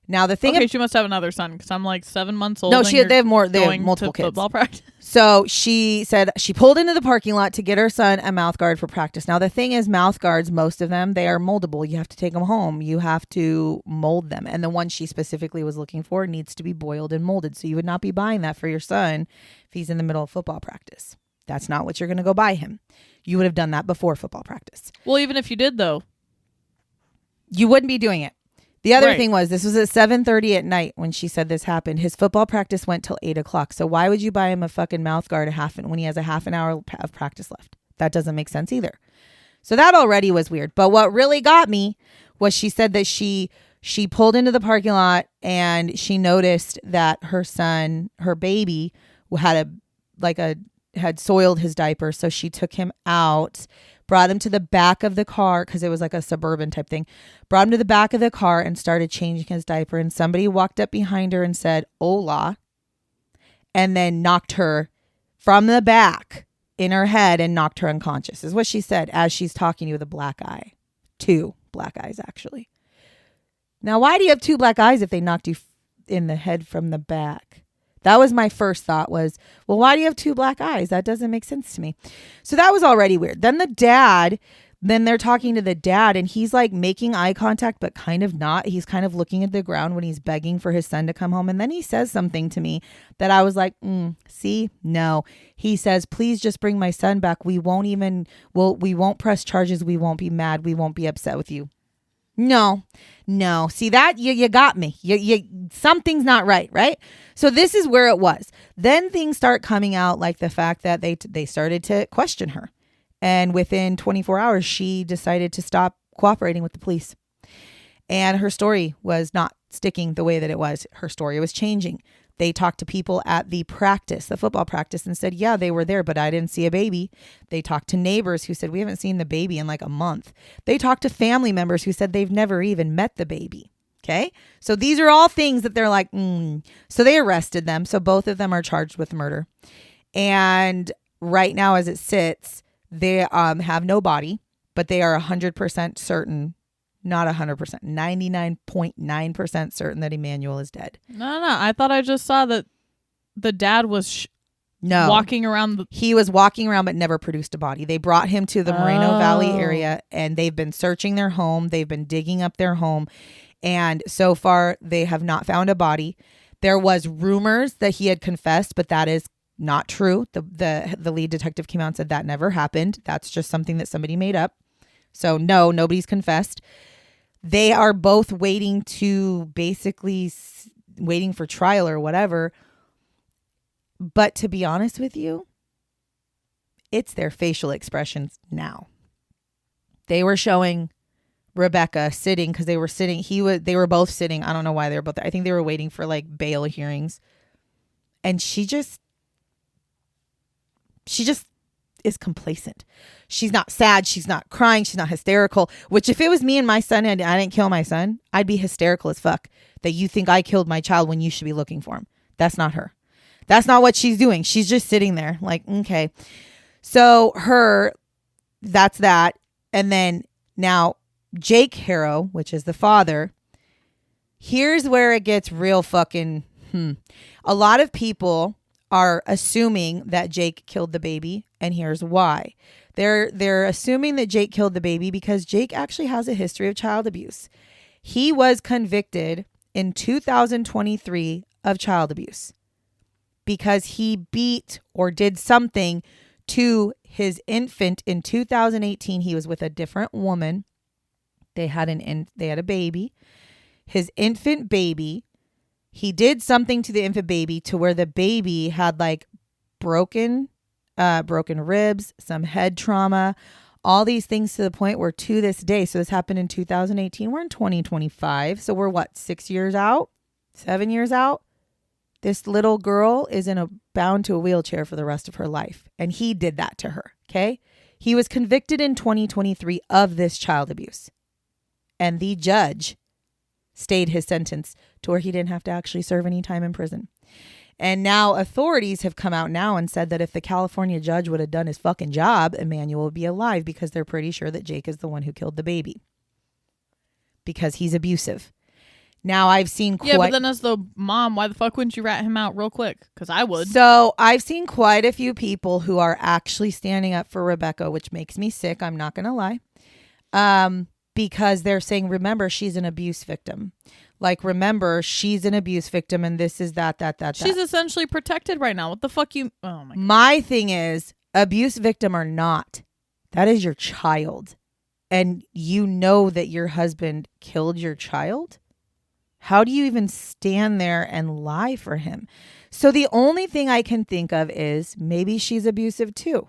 Speaker 1: Now the thing.
Speaker 2: Okay, she must have another son because I'm like 7 months old.
Speaker 1: No,
Speaker 2: and
Speaker 1: they have more. They have
Speaker 2: going
Speaker 1: multiple
Speaker 2: to
Speaker 1: kids.
Speaker 2: Football practice.
Speaker 1: So she said she pulled into the parking lot to get her son a mouth guard for practice. Now the thing is, mouth guards, most of them, they are moldable. You have to take them home. You have to mold them. And the one she specifically was looking for needs to be boiled and molded. So you would not be buying that for your son if he's in the middle of football practice. That's not what you're going to go buy him. You would have done that before football practice.
Speaker 2: Well, even if you did, though,
Speaker 1: you wouldn't be doing it. The other
Speaker 2: Right.
Speaker 1: thing was, this was at 7:30 at night when she said this happened. His football practice went till 8 o'clock. So why would you buy him a fucking mouth guard when he has a half an hour of practice left? That doesn't make sense either. So that already was weird. But what really got me was she said that she pulled into the parking lot and she noticed that her son, her baby, had soiled his diaper. So she took him out, brought him to the back of the car because it was like a suburban type thing. Brought him to the back of the car and started changing his diaper. And somebody walked up behind her and said, "Hola," and then knocked her from the back in her head and knocked her unconscious, is what she said as she's talking to you with a black eye. 2 black eyes, actually. Now, why do you have 2 black eyes if they knocked you in the head from the back? That was my first thought was, well, why do you have 2 black eyes? That doesn't make sense to me. So that was already weird. Then they're talking to the dad and he's like making eye contact, but kind of not. He's kind of looking at the ground when he's begging for his son to come home. And then he says something to me that I was like, see, no. He says, "Please just bring my son back. We won't press charges. We won't be mad. We won't be upset with you." No. See that? You got me. Something's not right? So this is where it was. Then things start coming out, like the fact that they started to question her. And within 24 hours, she decided to stop cooperating with the police. And her story was not sticking the way that it was. Her story was changing. They talked to people at the football practice, and said, yeah, they were there, but I didn't see a baby. They talked to neighbors who said, we haven't seen the baby in like a month. They talked to family members who said they've never even met the baby. Okay. So these are all things that they're like, So they arrested them. So both of them are charged with murder. And right now, as it sits, they have no body, but they are 100% certain. Not 100%, 99.9% certain that Emmanuel is dead.
Speaker 2: No. I thought I just saw that the dad was walking around.
Speaker 1: He was walking around but never produced a body. They brought him to the Moreno Valley area and they've been searching their home. They've been digging up their home. And so far, they have not found a body. There was rumors that he had confessed, but that is not true. The lead detective came out and said that never happened. That's just something that somebody made up. So no, nobody's confessed. They are both waiting for trial or whatever. But to be honest with you, it's their facial expressions now. They were showing Rebecca sitting because they were sitting. They were both sitting. I don't know why they were both there. I think they were waiting for like bail hearings. And she just is complacent. She's not sad. She's not crying. She's not hysterical, which if it was me and my son and I didn't kill my son, I'd be hysterical as fuck that you think I killed my child when you should be looking for him. That's not her. That's not what she's doing. She's just sitting there like, okay. So that's that. And then now Jake Harrow, which is the father, here's where it gets real fucking, A lot of people are assuming that Jake killed the baby, and here's why. They're assuming that Jake killed the baby because Jake actually has a history of child abuse. He was convicted in 2023 of child abuse because he beat or did something to his infant in 2018. He was with a different woman. They had a baby. His infant baby. He did something to the infant baby to where the baby had like broken ribs, some head trauma, all these things to the point where to this day, so this happened in 2018, we're in 2025. So we're 6 years out, 7 years out. This little girl is bound to a wheelchair for the rest of her life. And he did that to her. Okay. He was convicted in 2023 of this child abuse. And the judge stayed his sentence to where he didn't have to actually serve any time in prison. And now authorities have come out now and said that if the California judge would have done his fucking job, Emmanuel would be alive because they're pretty sure that Jake is the one who killed the baby because he's abusive. Now I've seen
Speaker 2: Yeah, but then as the mom, why the fuck wouldn't you rat him out real quick? Because I would.
Speaker 1: So I've seen quite a few people who are actually standing up for Rebecca, which makes me sick. I'm not going to lie. Because they're saying, remember, she's an abuse victim. Like, remember, she's an abuse victim and this is that.
Speaker 2: She's essentially protected right now. What the fuck you... Oh, my God.
Speaker 1: My thing is, abuse victim or not, that is your child. And you know that your husband killed your child? How do you even stand there and lie for him? So the only thing I can think of is maybe she's abusive too.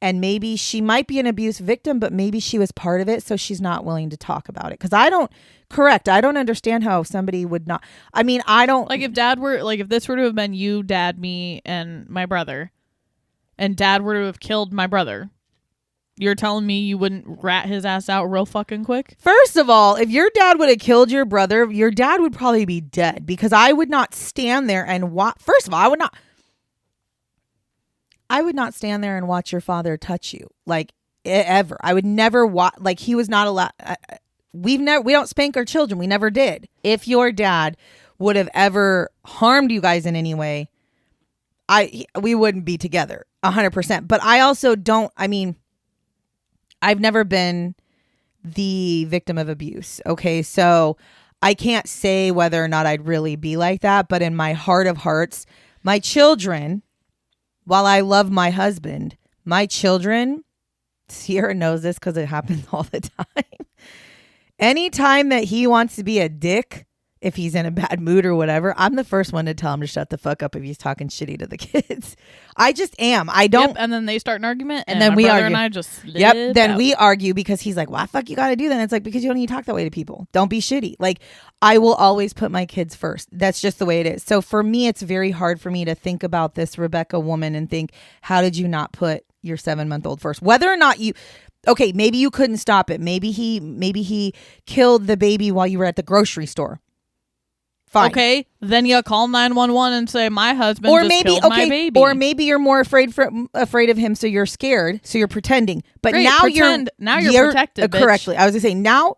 Speaker 1: And maybe she might be an abuse victim, but maybe she was part of it. So she's not willing to talk about it. Because I don't understand how somebody would not. I mean, I don't.
Speaker 2: Like if this were to have been you, dad, me, and my brother, and dad were to have killed my brother, you're telling me you wouldn't rat his ass out real fucking quick?
Speaker 1: First of all, if your dad would have killed your brother, your dad would probably be dead because I would not stand there and watch. First of all, I would not stand there and watch your father touch you like ever. I would never watch. Like he was not allowed. We don't spank our children. We never did. If your dad would have ever harmed you guys in any way, we wouldn't be together 100%. But I also don't. I mean, I've never been the victim of abuse. Okay. So I can't say whether or not I'd really be like that. But in my heart of hearts, my children, while I love my husband, my children, Sierra knows this because it happens all the time. Anytime that he wants to be a dick, if he's in a bad mood or whatever, I'm the first one to tell him to shut the fuck up if he's talking shitty to the kids. I just am. I don't.
Speaker 2: Yep, and then they start an argument,
Speaker 1: and then we argue.
Speaker 2: And I just
Speaker 1: then
Speaker 2: out.
Speaker 1: We argue because he's like, "Why the fuck you got to do that?" And it's like, because you don't need to talk that way to people. Don't be shitty. Like, I will always put my kids first. That's just the way it is. So for me, it's very hard for me to think about this Rebecca woman and think, how did you not put your 7-month-old first? Whether or not you. Okay, maybe you couldn't stop it. Maybe he killed the baby while you were at the grocery store. Fine.
Speaker 2: Okay, then you call 911 and say my husband killed my baby.
Speaker 1: Or maybe you're more afraid of him, so you're scared, so you're pretending. But
Speaker 2: great,
Speaker 1: now
Speaker 2: you're protected.
Speaker 1: Correctly, I was gonna say now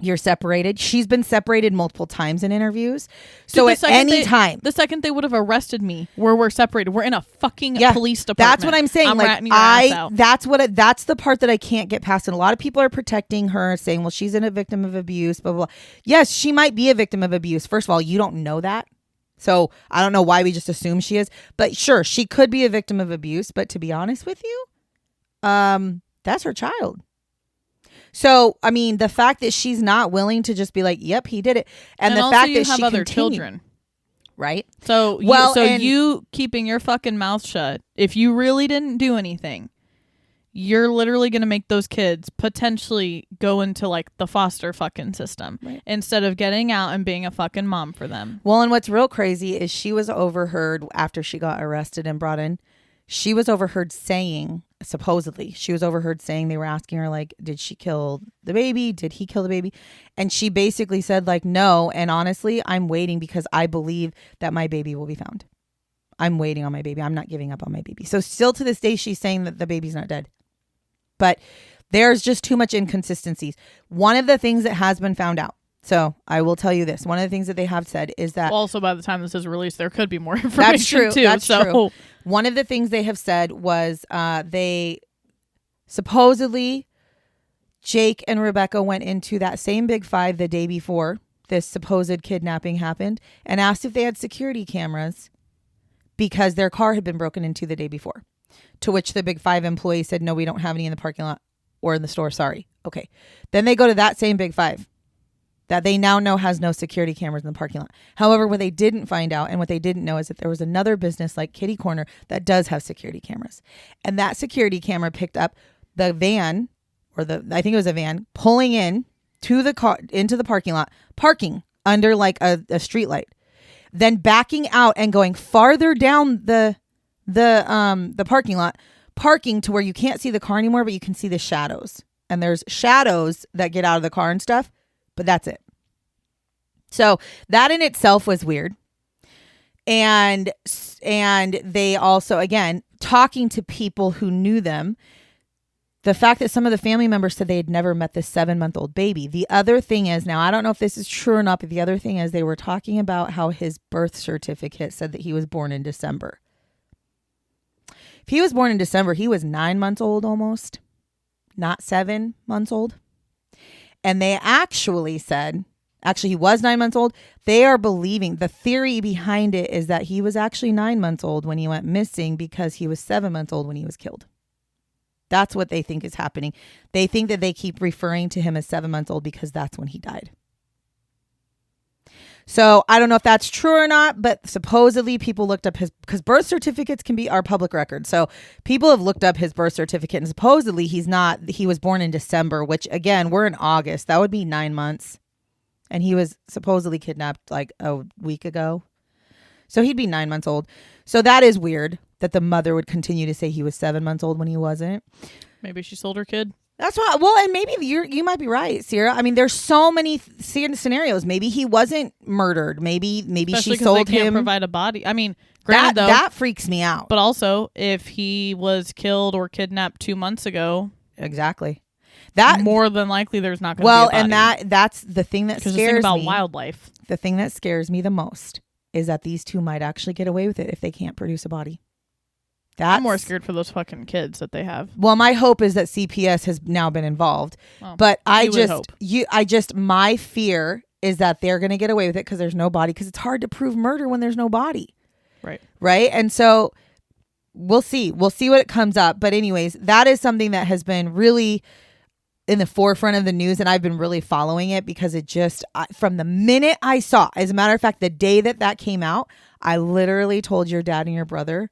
Speaker 1: you're separated. She's been separated multiple times in interviews. So at any time,
Speaker 2: the second they would have arrested me, we're separated. We're in a fucking police department.
Speaker 1: That's what I'm saying.
Speaker 2: I'm
Speaker 1: like
Speaker 2: ratting your ass out.
Speaker 1: That's the part that I can't get past. And a lot of people are protecting her, saying, "Well, she's a victim of abuse." Blah blah blah. Yes, she might be a victim of abuse. First of all, you don't know that, so I don't know why we just assume she is. But sure, she could be a victim of abuse. But to be honest with you, that's her child. So, I mean, the fact that she's not willing to just be like, yep, he did it. And the fact that she
Speaker 2: other
Speaker 1: continued,
Speaker 2: children.
Speaker 1: Right?
Speaker 2: So, you keeping your fucking mouth shut, if you really didn't do anything, you're literally going to make those kids potentially go into like the foster fucking system instead of getting out and being a fucking mom for them.
Speaker 1: Well, and what's real crazy is she was overheard after she got arrested and brought in. She was overheard saying, supposedly, they were asking her, like, did she kill the baby? Did he kill the baby? And she basically said, like, no. And honestly, I'm waiting because I believe that my baby will be found. I'm waiting on my baby. I'm not giving up on my baby. So still to this day, she's saying that the baby's not dead. But there's just too much inconsistencies. One of the things that has been found out. So I will tell you this. One of the things that they have said is that...
Speaker 2: Also, by the time this is released, there could be more information too.
Speaker 1: That's true. One of the things they have said was they supposedly, Jake and Rebecca went into that same Big Five the day before this supposed kidnapping happened and asked if they had security cameras because their car had been broken into the day before. To which the Big Five employee said, no, we don't have any in the parking lot or in the store. Sorry. Okay. Then they go to that same Big Five that they now know has no security cameras in the parking lot. However, what they didn't find out and what they didn't know is that there was another business like Kitty Corner that does have security cameras. And that security camera picked up the van, I think it was a van, pulling in to the car into the parking lot, parking under like a street light, then backing out and going farther down the parking lot, parking to where you can't see the car anymore, but you can see the shadows. And there's shadows that get out of the car and stuff. But that's it. So that in itself was weird. And they also, again, talking to people who knew them, The fact that some of the family members said they had never met this 7-month-old baby. The other thing is, now I don't know if this is true or not, but the other thing is they were talking about how his birth certificate said that he was born in December. If he was born in December, he was 9 months old almost, not 7 months old. And they actually said, he was 9 months old. They are believing, the theory behind it is that he was actually 9 months old when he went missing because he was 7 months old when he was killed. That's what they think is happening. They think that they keep referring to him as 7 months old because that's when he died. So I don't know if that's true or not, but supposedly people looked up because birth certificates are public records. So people have looked up his birth certificate and supposedly he was born in December, which again, we're in August. That would be 9 months. And he was supposedly kidnapped like a week ago. So he'd be 9 months old. So that is weird that the mother would continue to say he was 7 months old when he wasn't.
Speaker 2: Maybe she sold her kid.
Speaker 1: That's why. Well, and maybe you might be right, Sierra. I mean, there's so many scenarios. Maybe he wasn't murdered. Maybe
Speaker 2: Especially
Speaker 1: she sold
Speaker 2: they can't
Speaker 1: him.
Speaker 2: Provide a body. I mean, granted though,
Speaker 1: that freaks me out.
Speaker 2: But also, if he was killed or kidnapped 2 months ago,
Speaker 1: exactly. That
Speaker 2: more than likely there's not going to be a body.
Speaker 1: And that's the thing that scares me.
Speaker 2: Because about wildlife.
Speaker 1: The thing that scares me the most is that these two might actually get away with it if they can't produce a body.
Speaker 2: I'm more scared for those fucking kids that they have.
Speaker 1: Well, my hope is that CPS has now been involved. Well, but my fear is that they're going to get away with it because there's no body, because it's hard to prove murder when there's no body.
Speaker 2: Right.
Speaker 1: Right. And so we'll see what it comes up. But anyways, that is something that has been really in the forefront of the news. And I've been really following it because it from the minute I saw, as a matter of fact, the day that came out, I literally told your dad and your brother,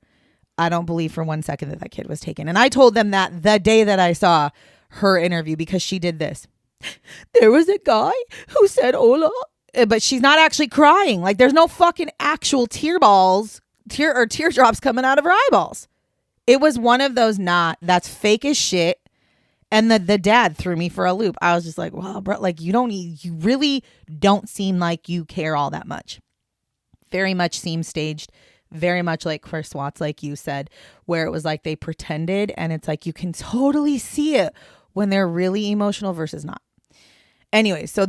Speaker 1: I don't believe for 1 second that kid was taken. And I told them that the day that I saw her interview, because she did this. There was a guy who said, hola. But she's not actually crying. Like there's no fucking actual teardrops coming out of her eyeballs. It was one of those that's fake as shit. And the dad threw me for a loop. I was just like, wow, bro, like you really don't seem like you care all that much. Very much seems staged. Very much like Chris Watts, like you said, where it was like they pretended, and it's like you can totally see it when they're really emotional versus not. Anyway, so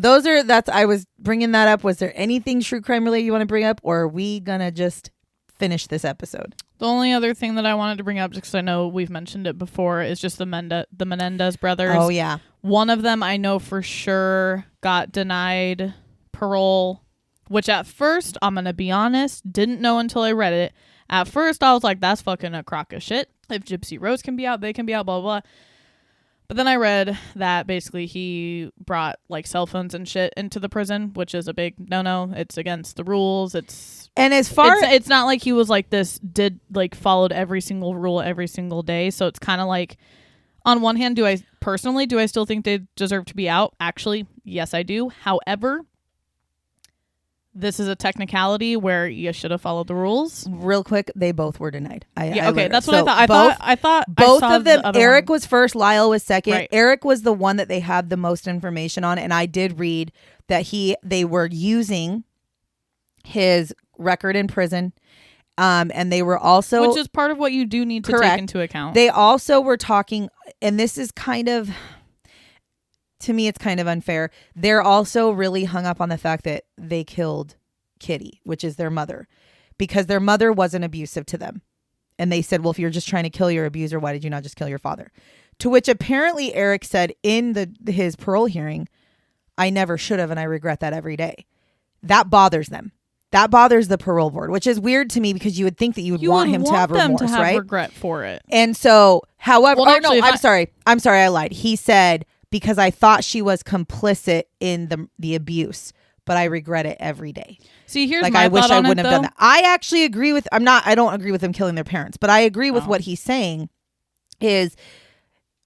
Speaker 1: I was bringing that up. Was there anything true crime related you want to bring up, or are we gonna just finish this episode?
Speaker 2: The only other thing that I wanted to bring up, because I know we've mentioned it before, is just the Menendez brothers.
Speaker 1: Oh yeah,
Speaker 2: one of them I know for sure got denied parole. Which at first, I'm going to be honest, didn't know until I read it. At first, I was like, that's fucking a crock of shit. If Gypsy Rose can be out, they can be out, blah, blah, blah. But then I read that basically he brought like cell phones and shit into the prison, which is a big no-no. It's against the rules. It's not like he was like followed every single rule every single day. So it's kind of like, on one hand, do I still think they deserve to be out? Actually, yes, I do. However, this is a technicality where you should have followed the rules.
Speaker 1: Real quick, they both were denied.
Speaker 2: That's what I thought. I thought
Speaker 1: both of them. Eric was first, Lyle was second.
Speaker 2: Right.
Speaker 1: Eric was the one that they had the most information on, and I did read that they were using his record in prison, and they were also,
Speaker 2: which is part of what you do need to take into account.
Speaker 1: They also were talking, and this is kind of, to me, it's kind of unfair. They're also really hung up on the fact that they killed Kitty, which is their mother, because their mother wasn't abusive to them. And they said, well, if you're just trying to kill your abuser, why did you not just kill your father? To which apparently Eric said in his parole hearing, I never should have, and I regret that every day. That bothers them. That bothers the parole board, which is weird to me because you would think that you would want him to have remorse,
Speaker 2: them to have
Speaker 1: right?
Speaker 2: regret for it.
Speaker 1: And so, however,
Speaker 2: I'm
Speaker 1: sorry, I lied. He said, because I thought she was complicit in the abuse, but I regret it every day.
Speaker 2: See, here's
Speaker 1: like
Speaker 2: my
Speaker 1: I wish
Speaker 2: thought
Speaker 1: I
Speaker 2: on
Speaker 1: wouldn't
Speaker 2: it,
Speaker 1: have done that. I actually agree with. I don't agree with them killing their parents, but I agree with what he's saying. Is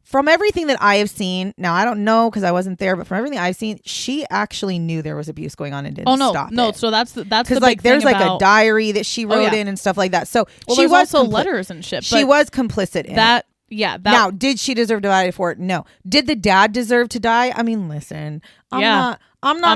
Speaker 1: from everything that I have seen. Now I don't know because I wasn't there, but from everything I've seen, she actually knew there was abuse going on and didn't stop it.
Speaker 2: So that's
Speaker 1: because like there's like a diary that she wrote in and stuff like that. So she
Speaker 2: was
Speaker 1: was
Speaker 2: also letters and shit.
Speaker 1: She was complicit in
Speaker 2: that.
Speaker 1: It.
Speaker 2: Yeah.
Speaker 1: Now, did she deserve to die for it? No. Did the dad deserve to die? I mean, listen, I'm not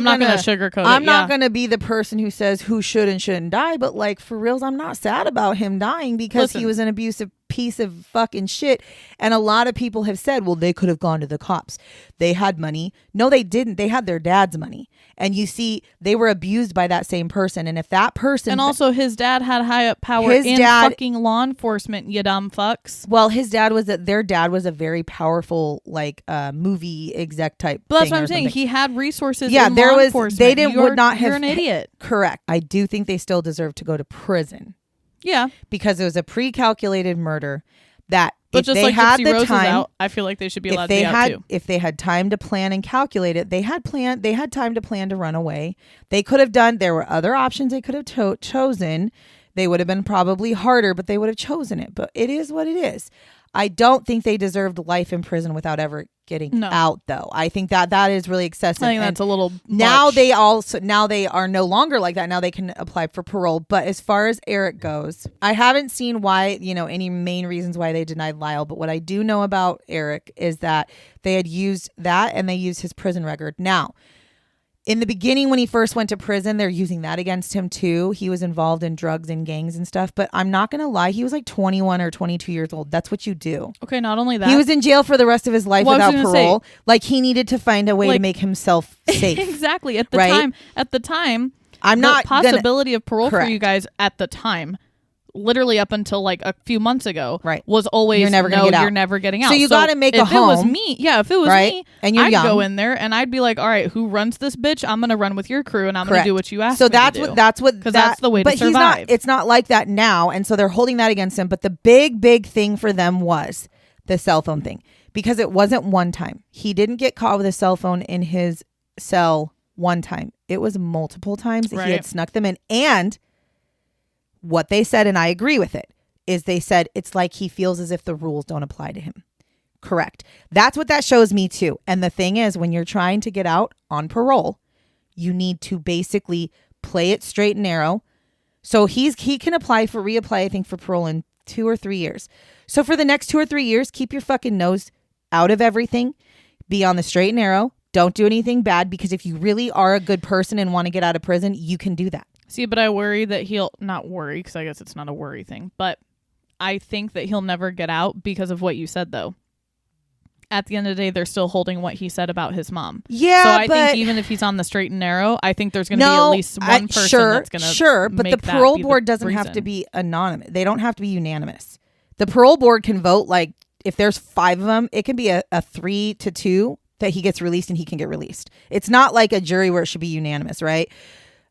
Speaker 1: gonna
Speaker 2: sugarcoat it.
Speaker 1: I'm not gonna be the person who says who should and shouldn't die, but like for reals, I'm not sad about him dying because he was an abusive piece of fucking shit. And a lot of people have said, well, they could have gone to the cops. They had money. No, they didn't. They had their dad's money. And you see, they were abused by that same person. And if that person...
Speaker 2: And also his dad had high up power fucking law enforcement, you dumb fucks.
Speaker 1: Well, their dad was a very powerful, like, movie exec type.
Speaker 2: But that's what I'm saying. He had resources.
Speaker 1: Yeah,
Speaker 2: in law enforcement.
Speaker 1: They would not have.
Speaker 2: You're an idiot.
Speaker 1: Correct. I do think they still deserve to go to prison.
Speaker 2: Yeah,
Speaker 1: because it was a pre-calculated murder. That
Speaker 2: but
Speaker 1: if
Speaker 2: just
Speaker 1: they
Speaker 2: like
Speaker 1: had
Speaker 2: Gypsy
Speaker 1: the
Speaker 2: Rose
Speaker 1: time,
Speaker 2: is out, I feel like they should be allowed to be out too.
Speaker 1: If they had time to plan and calculate it, they had time to plan to run away. They could have done. There were other options they could have chosen. They would have been probably harder, but they would have chosen it. But it is what it is. I don't think they deserved life in prison without ever getting out, though. I think that is really excessive.
Speaker 2: I think that's a little
Speaker 1: now
Speaker 2: much.
Speaker 1: Now they are no longer like that. Now they can apply for parole. But as far as Eric goes, I haven't seen why, any main reasons why they denied Lyle. But what I do know about Eric is that they had used that and they used his prison record. Now, in the beginning, when he first went to prison, they're using that against him too. He was involved in drugs and gangs and stuff. But I'm not going to lie. He was like 21 or 22 years old. That's what you do.
Speaker 2: Okay, not only that.
Speaker 1: He was in jail for the rest of his life without parole. Like, he needed to find a way to make himself safe.
Speaker 2: Exactly. At the time,
Speaker 1: I'm not
Speaker 2: possibility of parole for you guys at the time. Literally up until like a few months ago, was always you're never getting out.
Speaker 1: So you got to make a home.
Speaker 2: If it was me,
Speaker 1: and you're
Speaker 2: I'd
Speaker 1: young.
Speaker 2: go in there and I'd be like, all right, who runs this bitch? I'm gonna run with your crew and I'm gonna do what you ask.
Speaker 1: So
Speaker 2: me
Speaker 1: that's
Speaker 2: to do.
Speaker 1: that's
Speaker 2: the way to survive.
Speaker 1: It's not like that now, and so they're holding that against him. But the big thing for them was the cell phone thing, because it wasn't one time. He didn't get caught with a cell phone in his cell one time. It was multiple times that he had snuck them in. And what they said, and I agree with it, is they said it's like he feels as if the rules don't apply to him. Correct. That's what that shows me too. And the thing is, when you're trying to get out on parole, you need to basically play it straight and narrow. So he can reapply, I think, for parole in 2 or 3 years. So for the next 2 or 3 years, keep your fucking nose out of everything. Be on the straight and narrow. Don't do anything bad, because if you really are a good person and want to get out of prison, you can do that.
Speaker 2: See, but I worry that not worry, because I guess it's not a worry thing, but I think that he'll never get out because of what you said, though. At the end of the day, they're still holding what he said about his mom.
Speaker 1: Yeah,
Speaker 2: so I think even if he's on the straight and narrow, I think there's going to be at least one person that's going to
Speaker 1: but the parole board doesn't have to be anonymous. They don't have to be unanimous. The parole board can vote, like, if there's 5 of them, it can be a 3-2 that he gets released and he can get released. It's not like a jury where it should be unanimous, right?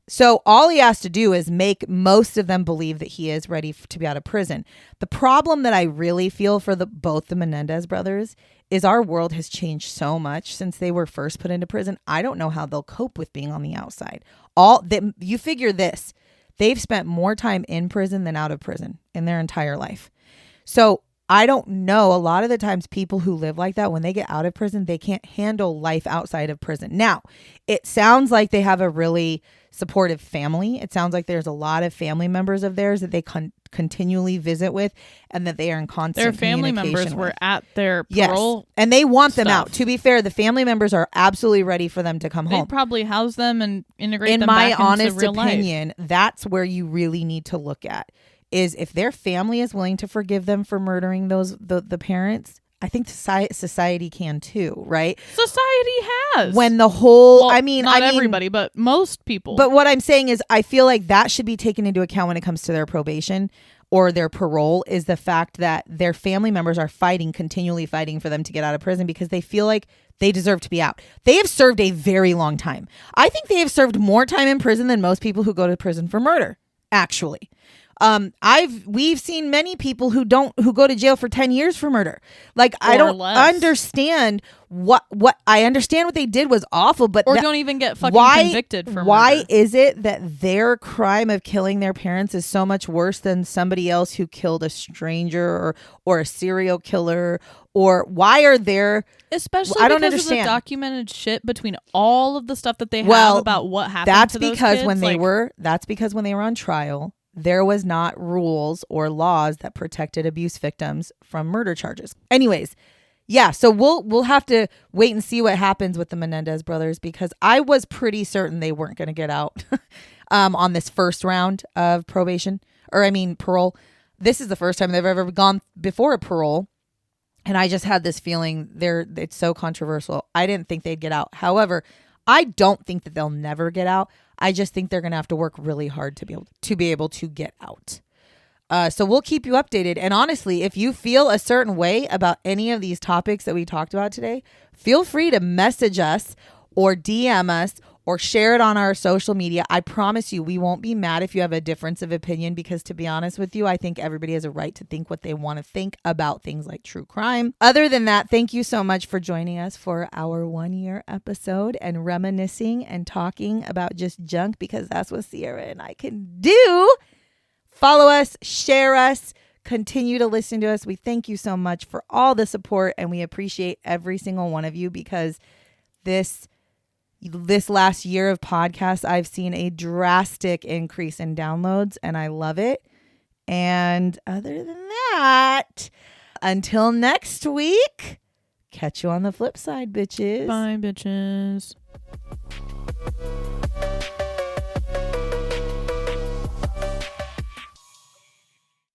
Speaker 1: So all he has to do is make most of them believe that he is ready to be out of prison. The problem that I really feel for both the Menendez brothers is our world has changed so much since they were first put into prison. I don't know how they'll cope with being on the outside. You figure this, they've spent more time in prison than out of prison in their entire life. So I don't know. A lot of the times people who live like that, when they get out of prison, they can't handle life outside of prison. Now, it sounds like they have a really supportive family. It sounds like there's a lot of family members of theirs that they continually visit with, and that they are in constant
Speaker 2: Their family members were at their parole.
Speaker 1: Yes, and they want them out. To be fair, the family members are absolutely ready for them to come home.
Speaker 2: They'd probably house them and integrate them back into real life. In my honest opinion,
Speaker 1: that's where you really need to look at, is if their family is willing to forgive them for murdering the parents. I think society can too, right?
Speaker 2: Society has.
Speaker 1: When the whole,
Speaker 2: not everybody, but most people.
Speaker 1: But what I'm saying is, I feel like that should be taken into account when it comes to their probation or their parole, is the fact that their family members are continually fighting for them to get out of prison, because they feel like they deserve to be out. They have served a very long time. I think they have served more time in prison than most people who go to prison for murder, actually. We've seen many people who go to jail for 10 years for murder. Like, I don't understand what I understand what they did was awful, but
Speaker 2: don't even get fucking convicted for murder.
Speaker 1: Why is it that their crime of killing their parents is so much worse than somebody else who killed a stranger or a serial killer? Or why are there,
Speaker 2: especially
Speaker 1: I don't
Speaker 2: because
Speaker 1: understand.
Speaker 2: of the documented shit between all of the stuff that they have about what happened to those kids?
Speaker 1: That's because when they were on trial, there was not rules or laws that protected abuse victims from murder charges. Anyways, yeah, so we'll have to wait and see what happens with the Menendez brothers, because I was pretty certain they weren't going to get out on this first round of parole. this is the first time they've ever gone before a parole. And I just had this feeling it's so controversial. I didn't think they'd get out. However, I don't think that they'll never get out. I just think they're going to have to work really hard to be able to get out. So we'll keep you updated. And honestly, if you feel a certain way about any of these topics that we talked about today, feel free to message us or DM us or share it on our social media. I promise you, we won't be mad if you have a difference of opinion, because to be honest with you, I think everybody has a right to think what they want to think about things like true crime. Other than that, thank you so much for joining us for our 1-year episode and reminiscing and talking about just junk, because that's what Sierra and I can do. Follow us, share us, continue to listen to us. We thank you so much for all the support, and we appreciate every single one of you, because this last year of podcasts, I've seen a drastic increase in downloads, and I love it. And other than that, until next week, catch you on the flip side, bitches.
Speaker 2: Bye, bitches.